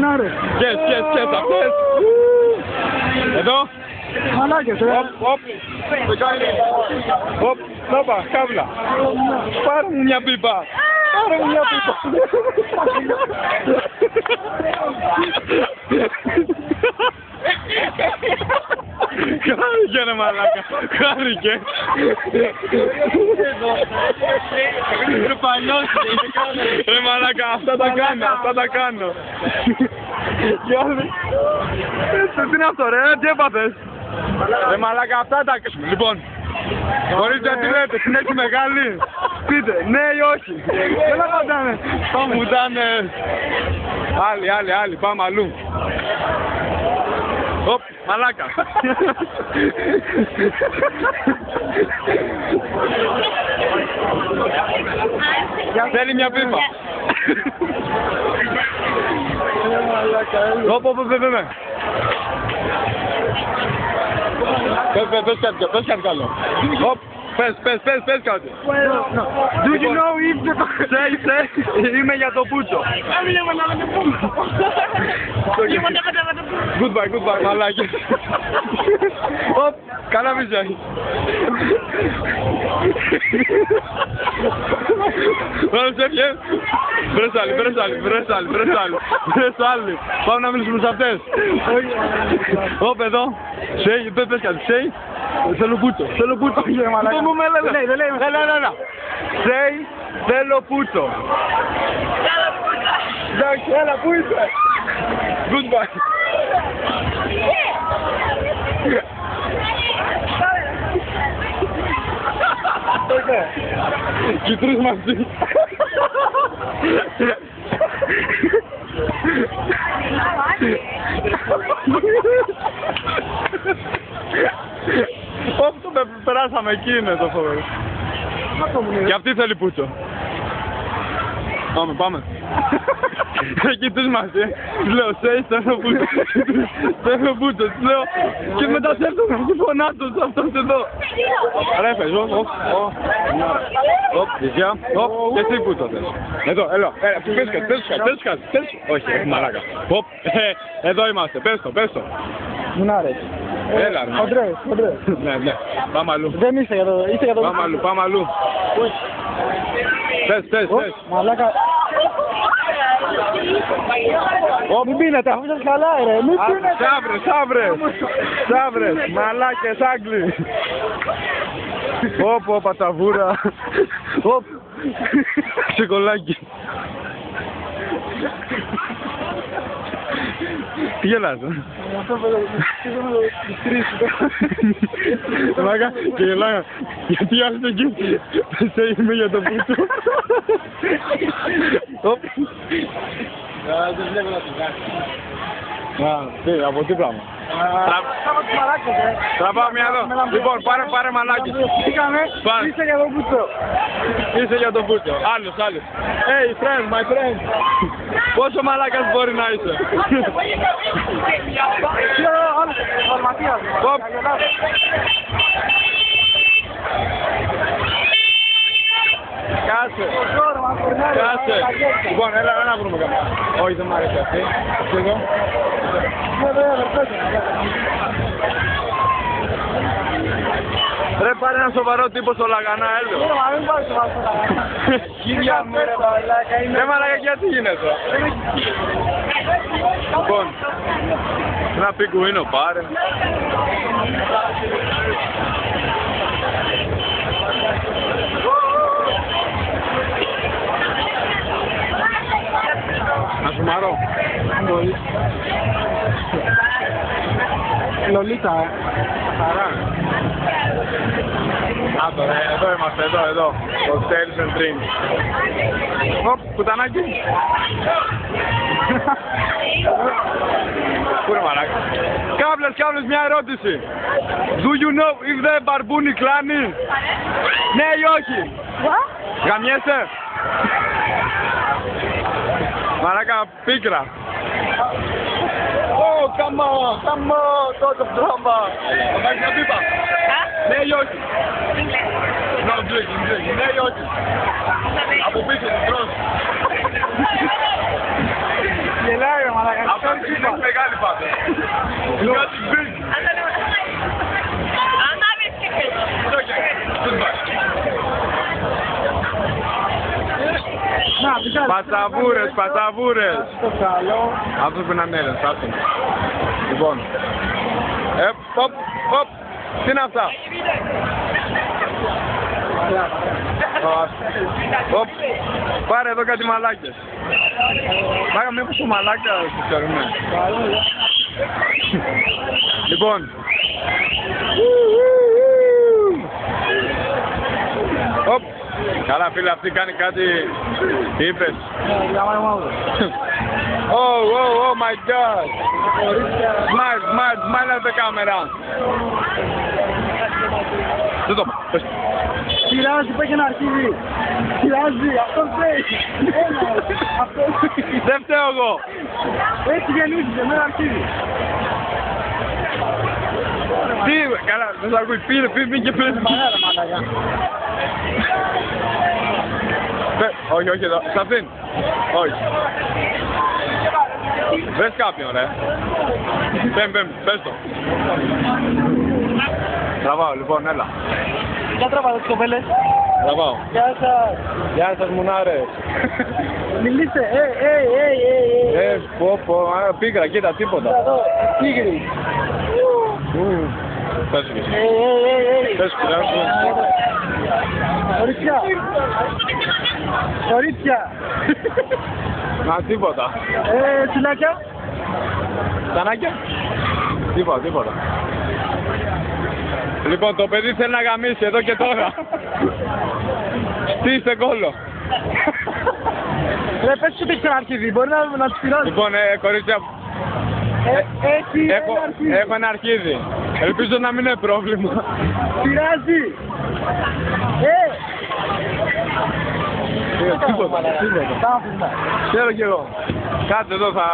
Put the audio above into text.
να ρε. Κες, αυτές. Εδώ. Μαλάκες, Οπ, νόπα, κάβλα. Πάρε μου μια πίπα. Χάρηκε ρε μαλάκα, χάρηκε. Ρε μαλάκα, αυτά τα κάνω. Τι είναι αυτό ρε, τι έπαθες? Ρε μαλάκα, αυτά τα... Λοιπόν, μπορείτε τι λέτε, συνέχεια μεγάλη. Πείτε, ναι ή όχι. Δεν απαντάνε. Πάμε, ήταν... Άλλοι, πάμε αλλού. Οπ, μαλάκα. Θέλει μια πίπα. Οπ, βέβαια. Πες κάτι καλό. Οπ, πες κάτι. Do you know if the... Say, είμαι για το πούτσο. Goodbye, μαλάκες. Οπ, καλά μισά. Όλος έφυγε. Βρες άλλη. Πάμε να μιλήσουμε σε αυτές. Οπ, εδώ. Πες κάτι. Θέλω πούτσο. Δεν μου με λέει. Έλα. Θέλω πούτσο. Εντάξει, έλα, πού είσαι? Goodbye. Και οι τρεις μαζί. Όπου το περάσαμε, εκεί είναι το φοβερό. Και αυτή θέλει πούτσο. Πάμε. Εκεί τους μαζί. Τους λέω, θέλω πούτσο. Τους λέω, και μετά σε έρθουν και φωνάζω σε αυτός εδώ. Ρε φες, δυσιά, και εσύ πούτσο θες. Εδώ, έλα, πες κάτι. Όχι, έχει μαλάκα. Εδώ είμαστε, πες το. Μην άρεσε. Έλα, ρε. Αντρέας. Ναι, πάμε αλλού. Δεν είσαι για το... Πάμε αλλού. Πες. Μαλάκα. Μην πίνετε, αφού σας χαλάει ρε. Μην πίνετε. Σαύρες, μαλάκες Άγγλοι. Όπο, παταβούρα. Οπ, ξεκολάκι. Τι γελάς, Μάκα, και γελάγα. Γιατί άρχισε εκεί. Πες είμαι για το πούτσο. Δεν βλέπω να την κάνει. Από τι πράγμα. Τραβάω μια εδώ. Λοιπόν, πάρε μαλάκι. Είσαι για το πούτσο. Είσαι για το πούτσο. Άλλος. Hey, friend, my friend. Πόσο μαλάκας μπορεί να είσαι? Κάτσε. Λοιπόν, έλα να βρούμε καμιά. Όχι, δεν μ' αρέσει αυτή. Αυτή εδώ. Ρε, πάρε ένα σοβαρό τύπο στο Λαγανά, έλεο. Κύρια μου ρε μαλάκα. Ρε μαλάκα, γιατί γίνεται? Λοιπόν, ένα πιγκουίνο πάρε. Να σου μαρώ. Λολίτα, Χαρά. Εδώ είμαστε, εδώ. Hotels and Dreams. Οπ, κουτανάκι. Πού είναι μαλάκα? Κάβλες, μια ερώτηση. Do you know if the μπαρμπούνι κλάνει? Ναι ή όχι? Γαμιέσαι? Μαλάκα, πίκρα. Come on, τότε drama. Θα πάρεις μια πίπα? Ναι ή όχι? No, drinking. Ναι ή όχι? Από πίσω την τρως. γελάει ρε μαλάκα. είναι μεγάλη πάντα. Κάτι μπήκ. Πατσαβούρες, πατσαβούρες. Αυτός που είναι ανέλες, άστον. Λοιπόν. Οπ, οπ. Τι είναι αυτά. Οπ. Πάρε εδώ κάτι μαλάκες. Μάγα μήπως το μαλάκα σου ξέρουμε. Λοιπόν. Οπ. Καλά φίλε, αυτή κάνει κάτι. Τι είπες? Oh my god. Smile at the camera. Δεν το πες. Πειράζει, πάει και ένα αρχίδι. Πειράζει, αυτό φταίει. Δεν φταίω εγώ. Έτσι γεννήθηκε, με ένα αρχίδι. Τι, καλά, δεν σ' ακούει, πήγε και πήρε. Όχι, όχι εδώ, σ' αυτήν. Όχι. Βρες κάποιον ρε. Πες το. Τραβάω λοιπόν, έλα. Για τραβάω τις κοπέλες. Τραβάω. Γεια σας. Γεια σας μουνάρες. Μιλήστε, Πω, πίκρα, κοίτα, τίποτα. Τίγρη. Πες και εσύ. Πες και Κορίτσια. Κορίτσια. Να, τίποτα. Τυλάκια. Τανάκια. Τίποτα. Λοιπόν, το παιδί θέλει να γαμίσει εδώ και τώρα. Στήστε κόλλο. Ρε, πες σου ότι έχεις ένα αρχίδι, μπορεί να τους πειράζει. Λοιπόν, κορίτσια, έχω ένα αρχίδι. Ελπίζω να μην είναι πρόβλημα. Πειράζει. Τίποτα. Τα άφηνα. Ξέρω κι εγώ. Κάτσε εδώ θα...